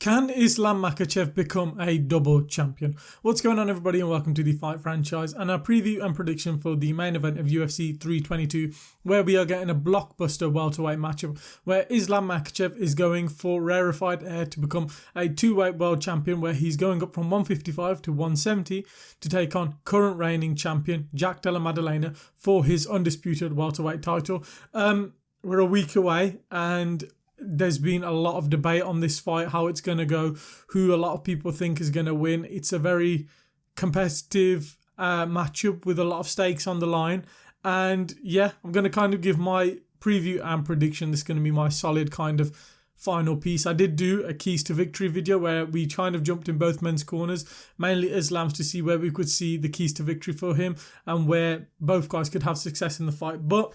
Can Islam Makhachev become a double champion? What's going on, everybody, and welcome to the Fight Franchise and our preview and prediction for the main event of UFC 322, where we are getting a blockbuster welterweight matchup where Islam Makhachev is going for rarefied air to become a two-weight world champion, where he's going up from 155 to 170 to take on current reigning champion Jack Della Maddalena for his undisputed welterweight title. We're a week away, and there's been a lot of debate on this fight, how it's going to go, who a lot of people think is going to win. It's a very competitive matchup with a lot of stakes on the line. And yeah, I'm going to kind of give my preview and prediction. This is going to be my solid kind of final piece. I did do a keys to victory video where we kind of jumped in both men's corners, mainly Islam's, to see where we could see the keys to victory for him and where both guys could have success in the fight. But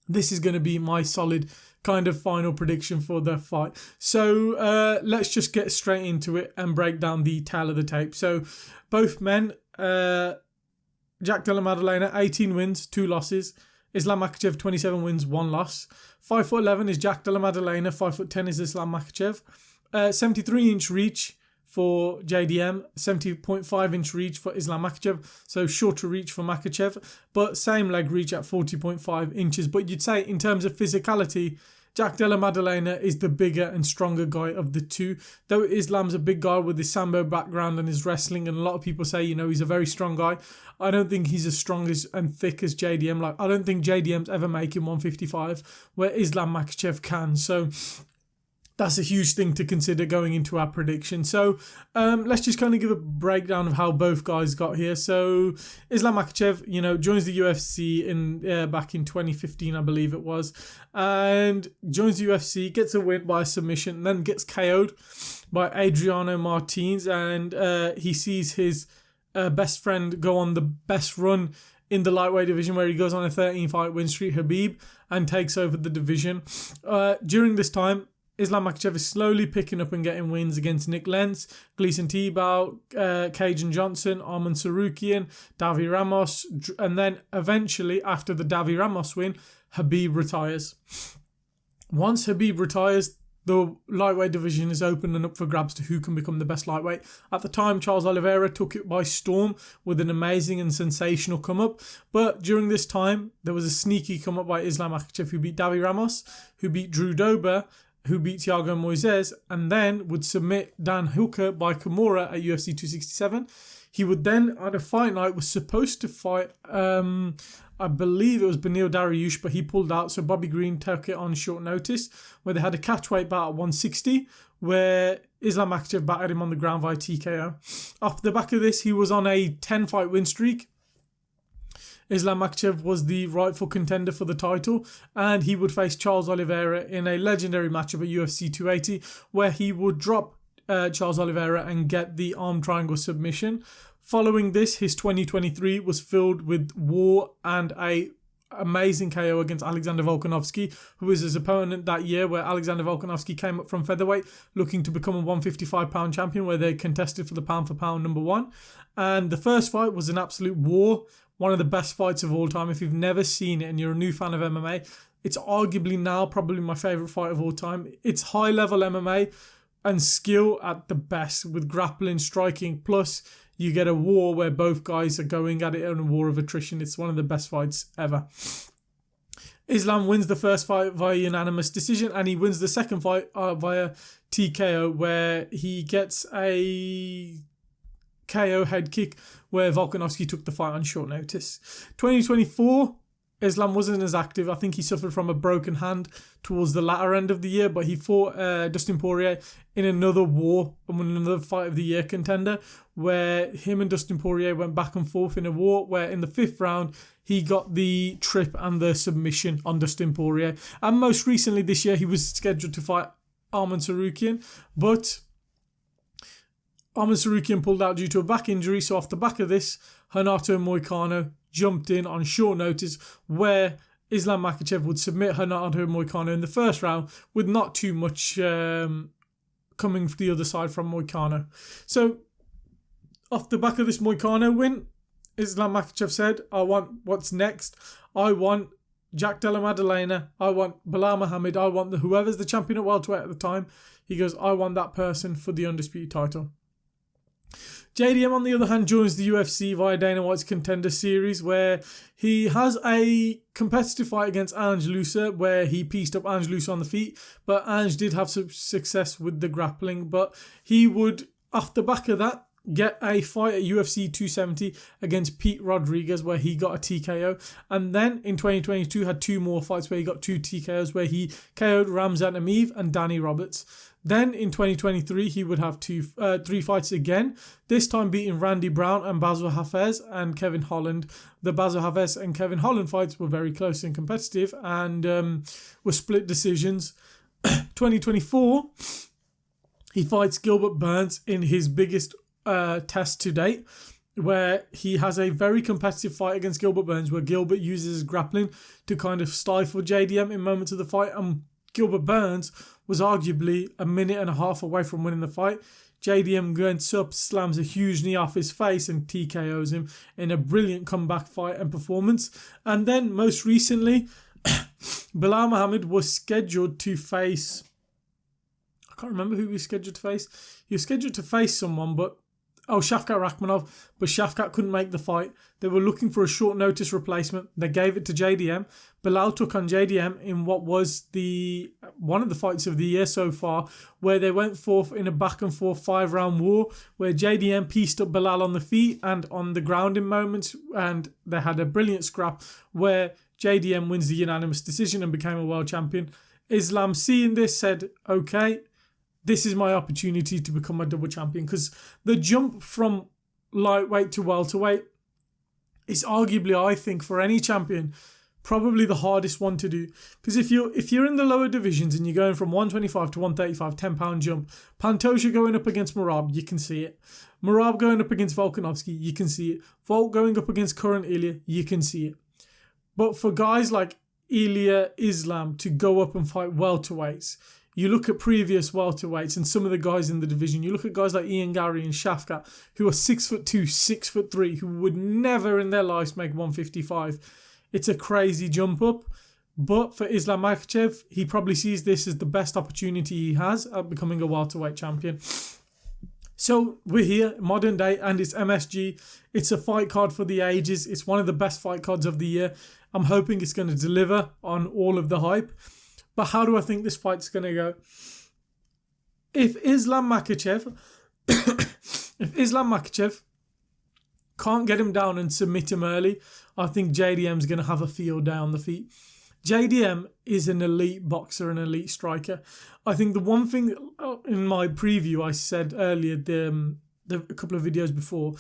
this is going to be my solid kind of final prediction for the fight. So let's just get straight into it and break down the tale of the tape. So both men, Jack Della Maddalena, 18 wins, 2 losses. Islam Makhachev, 27 wins, 1 loss. 5'11" is Jack Della Maddalena, 5'10" is Islam Makhachev. 73-inch reach for JDM, 70.5-inch reach for Islam Makhachev, so shorter reach for Makhachev, but same leg reach at 40.5 inches. But you'd say in terms of physicality, Jack Della Maddalena is the bigger and stronger guy of the two. Though Islam's a big guy with his sambo background and his wrestling, and a lot of people say, he's a very strong guy. I don't think he's as strong as and thick as JDM. Like, I don't think JDM's ever making 155, where Islam Makhachev can. So that's a huge thing to consider going into our prediction. So let's just kind of give a breakdown of how both guys got here. So Islam Makhachev, joins the UFC in back in 2015, I believe it was, and joins the UFC, gets a win by submission, then gets KO'd by Adriano Martins, and he sees his best friend go on the best run in the lightweight division, where he goes on a 13-fight win streak, Khabib, and takes over the division. During this time, Islam Makhachev is slowly picking up and getting wins against Nick Lentz, Gleason Tebow, Cajun Johnson, Arman Sarukian, Davi Ramos, and then eventually, after the Davi Ramos win, Khabib retires. Once Khabib retires, the lightweight division is open and up for grabs to who can become the best lightweight. At the time, Charles Oliveira took it by storm with an amazing and sensational come-up. But during this time, there was a sneaky come-up by Islam Makhachev, who beat Davi Ramos, who beat Drew Dober, who beat Thiago Moises, and then would submit Dan Hooker by Kimura at UFC 267. He would then, on a fight night, was supposed to fight, I believe it was Beneil Dariush, but he pulled out, so Bobby Green took it on short notice, where they had a catchweight bout at 160, where Islam Makhachev battered him on the ground via TKO. Off the back of this, he was on a 10-fight win streak. Islam Makhachev was the rightful contender for the title, and he would face Charles Oliveira in a legendary matchup at UFC 280, where he would drop Charles Oliveira and get the arm triangle submission. Following this, his 2023 was filled with war and a amazing KO against Alexander Volkanovski, who was his opponent that year, where Alexander Volkanovski came up from featherweight looking to become a 155-pound champion, where they contested for the pound-for-pound number 1. And the first fight was an absolute war, one of the best fights of all time. If you've never seen it and you're a new fan of MMA, it's arguably now probably my favourite fight of all time. It's high-level MMA and skill at the best, with grappling, striking, plus you get a war where both guys are going at it in a war of attrition. It's one of the best fights ever. Islam wins the first fight via unanimous decision, and he wins the second fight via TKO, where he gets a KO head kick where Volkanovski took the fight on short notice. 2024, Islam wasn't as active. I think he suffered from a broken hand towards the latter end of the year, but he fought Dustin Poirier in another war, another fight of the year contender, where him and Dustin Poirier went back and forth in a war, where in the 5th round, he got the trip and the submission on Dustin Poirier. And most recently this year, he was scheduled to fight Arman Sarukian, but Arman Sarukian pulled out due to a back injury. So off the back of this, Renato Moicano jumped in on short notice, where Islam Makhachev would submit Renato Moicano in the first round with not too much coming from the other side from Moicano. So off the back of this Moicano win, Islam Makhachev said, I want what's next. I want Jack Della Maddalena, I want Bilal Muhammad, I want whoever's the champion at welterweight at the time. He goes, I want that person for the undisputed title. JDM, on the other hand, joins the UFC via Dana White's Contender Series, where he has a competitive fight against Ange Looser, where he pieced up Ange Looser on the feet, but Ange did have some success with the grappling, but he would, off the back of that, get a fight at UFC 270 against Pete Rodriguez, where he got a TKO. And then in 2022 had 2 more fights where he got 2 TKOs, where he KO'd Ramzan Emeev and Danny Roberts. Then in 2023 he would have 3 fights again, this time beating Randy Brown and Basil Hafez and Kevin Holland. The Basil Hafez and Kevin Holland fights were very close and competitive and were split decisions. 2024 he fights Gilbert Burns in his biggest test to date, where he has a very competitive fight against Gilbert Burns, where Gilbert uses his grappling to kind of stifle JDM in moments of the fight, and Gilbert Burns was arguably a minute and a half away from winning the fight. JDM gets up, slams a huge knee off his face and TKOs him in a brilliant comeback fight and performance. And then most recently, Bilal Muhammad was scheduled to face, I can't remember who he was scheduled to face. He was scheduled to face someone, Shavkat Rakhmonov, but Shavkat couldn't make the fight. They were looking for a short notice replacement. They gave it to JDM. Bilal took on JDM in what was one of the fights of the year so far, where they went forth in a back and forth 5-round war, where JDM pieced up Bilal on the feet and on the ground in moments, and they had a brilliant scrap where JDM wins the unanimous decision and became a world champion. Islam, seeing this, said, okay, this is my opportunity to become a double champion, because the jump from lightweight to welterweight is arguably, I think, for any champion, probably the hardest one to do. Because if you're in the lower divisions and you're going from 125 to 135, 10-pound jump, Pantoja going up against Merab, you can see it. Merab going up against Volkanovski, you can see it. Volk going up against Curran Ilya, you can see it. But for guys like Ilya, Islam to go up and fight welterweights, you look at previous welterweights and some of the guys in the division. You look at guys like Ian Gary and Shavkat, who are 6'2", 6'3", who would never in their lives make 155. It's a crazy jump up. But for Islam Makhachev, he probably sees this as the best opportunity he has at becoming a welterweight champion. So we're here, modern day, and it's MSG. It's a fight card for the ages. It's one of the best fight cards of the year. I'm hoping it's going to deliver on all of the hype. But how do I think this fight's going to go? If Islam Makhachev can't get him down and submit him early, I think JDM's going to have a field day on the feet. JDM is an elite boxer, an elite striker. I think the one thing in my preview I said earlier, a couple of videos before,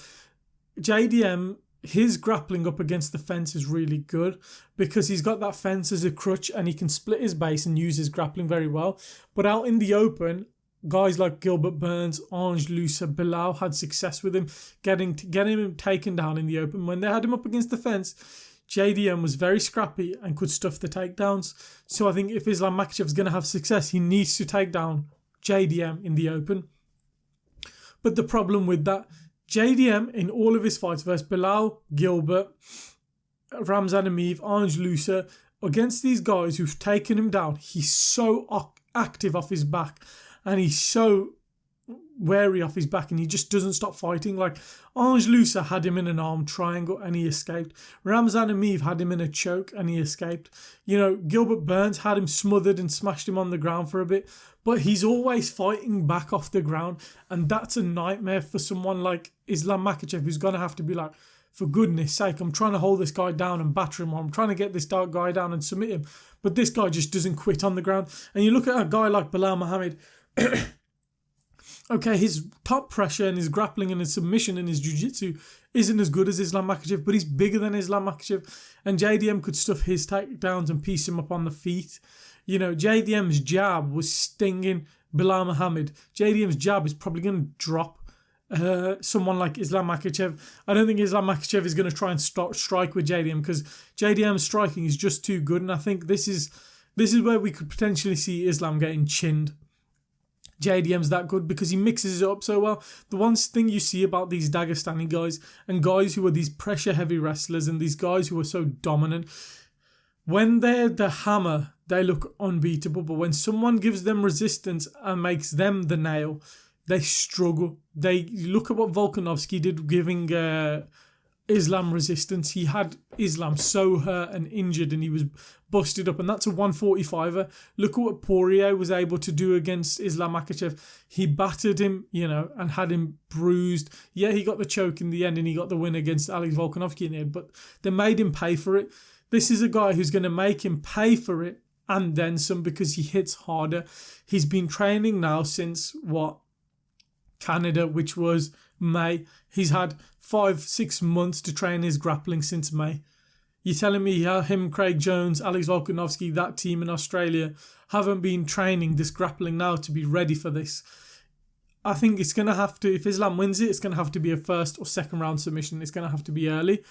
JDM, his grappling up against the fence is really good because he's got that fence as a crutch and he can split his base and use his grappling very well. But out in the open, guys like Gilbert Burns, Ange Looser, Bilal had success with him, getting him taken down in the open. When they had him up against the fence, JDM was very scrappy and could stuff the takedowns. So I think if Islam Makhachev is going to have success, he needs to take down JDM in the open. But the problem with that, JDM in all of his fights versus Bilal, Gilbert, Ramzan Emeev, Ange Looser, against these guys who've taken him down, he's so active off his back and he's so wary off his back and he just doesn't stop fighting. Like Ange Looser had him in an arm triangle and he escaped. Ramzan Emeev had him in a choke and he escaped. You know, Gilbert Burns had him smothered and smashed him on the ground for a bit, but he's always fighting back off the ground, and that's a nightmare for someone like Islam Makhachev, who's going to have to be like, for goodness sake, I'm trying to hold this guy down and batter him, or I'm trying to get this dark guy down and submit him, but this guy just doesn't quit on the ground. And you look at a guy like Bilal Muhammad, okay, his top pressure and his grappling and his submission and his jiu-jitsu isn't as good as Islam Makhachev, but he's bigger than Islam Makhachev, and JDM could stuff his takedowns and piece him up on the feet. You know, JDM's jab was stinging Bilal Muhammad. JDM's jab is probably going to drop someone like Islam Makhachev. I don't think Islam Makhachev is going to try and strike with JDM because JDM's striking is just too good, and I think this is where we could potentially see Islam getting chinned. JDM's that good because he mixes it up so well. The one thing you see about these Dagestani guys and guys who are these pressure heavy wrestlers and these guys who are so dominant, when they're the hammer, they look unbeatable. But when someone gives them resistance and makes them the nail, they struggle. They look at what Volkanovski did, giving Islam resistance. He had Islam so hurt and injured, and he was busted up, and that's a 145er. Look at what Poirier was able to do against Islam Makhachev. He battered him, and had him bruised. Yeah, he got the choke in the end, and he got the win against Alex Volkanovski in the end, but they made him pay for it. This is a guy who's going to make him pay for it and then some, because he hits harder. He's been training now since Canada, which was May. He's had 5-6 months to train his grappling since May. You're telling me him, Craig Jones, Alex Volkanovski, that team in Australia haven't been training this grappling now to be ready for this? I think it's going to have to, if Islam wins it, it's going to have to be a first or second round submission. It's going to have to be early.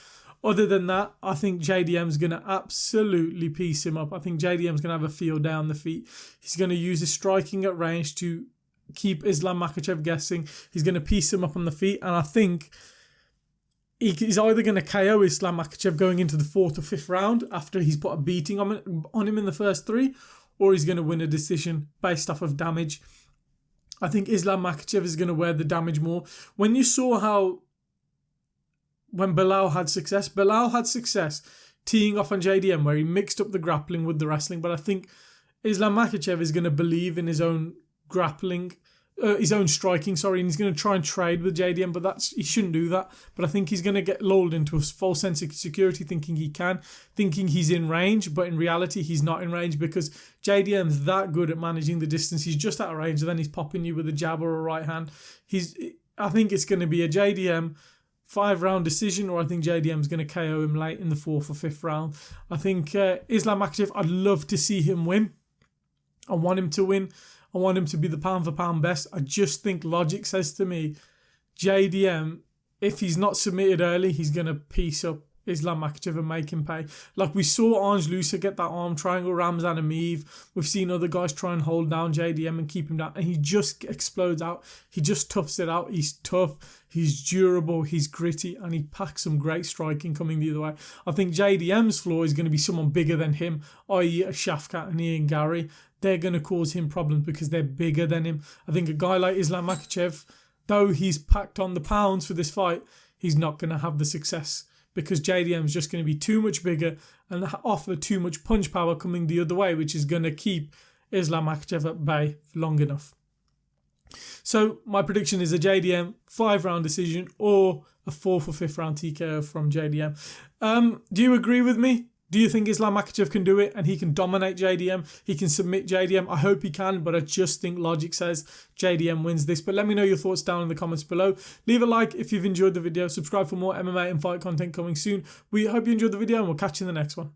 Other than that, I think JDM's going to absolutely piece him up. I think JDM's going to have a field day on the feet. He's going to use his striking at range to keep Islam Makhachev guessing. He's going to piece him up on the feet. And I think he's either going to KO Islam Makhachev going into the 4th or 5th round after he's put a beating on him in the first 3, or he's going to win a decision based off of damage. I think Islam Makhachev is going to wear the damage more. When you saw when Belal had success teeing off on JDM, where he mixed up the grappling with the wrestling. But I think Islam Makhachev is going to believe in his own his own striking, and he's going to try and trade with JDM, but he shouldn't do that. But I think he's going to get lulled into a false sense of security, thinking he's in range, but in reality he's not in range, because JDM's that good at managing the distance. He's just out of range, and then he's popping you with a jab or a right hand. I think it's going to be a JDM 5-round decision, or I think JDM's going to KO him late in the 4th or 5th round. I think Islam Makhachev, I'd love to see him win. I want him to win. I want him to be the pound-for-pound best. I just think logic says to me, JDM, if he's not submitted early, he's going to piece up Islam Makhachev and make him pay. Like we saw Ange Lusa get that arm triangle, Ramzan Ameev. We've seen other guys try and hold down JDM and keep him down, and he just explodes out. He just toughs it out. He's tough, he's durable, he's gritty, and he packs some great striking coming the other way. I think JDM's flaw is going to be someone bigger than him, i.e. a Shafkat and Ian Gary. They're going to cause him problems because they're bigger than him. I think a guy like Islam Makhachev, though he's packed on the pounds for this fight, he's not going to have the success, because JDM is just going to be too much bigger and offer too much punch power coming the other way, which is going to keep Islam Makhachev at bay long enough. So my prediction is a JDM 5-round decision or a 4th or 5th round TKO from JDM. Do you agree with me? Do you think Islam Makhachev can do it and he can dominate JDM? He can submit JDM? I hope he can, but I just think logic says JDM wins this. But let me know your thoughts down in the comments below. Leave a like if you've enjoyed the video. Subscribe for more MMA and fight content coming soon. We hope you enjoyed the video, and we'll catch you in the next one.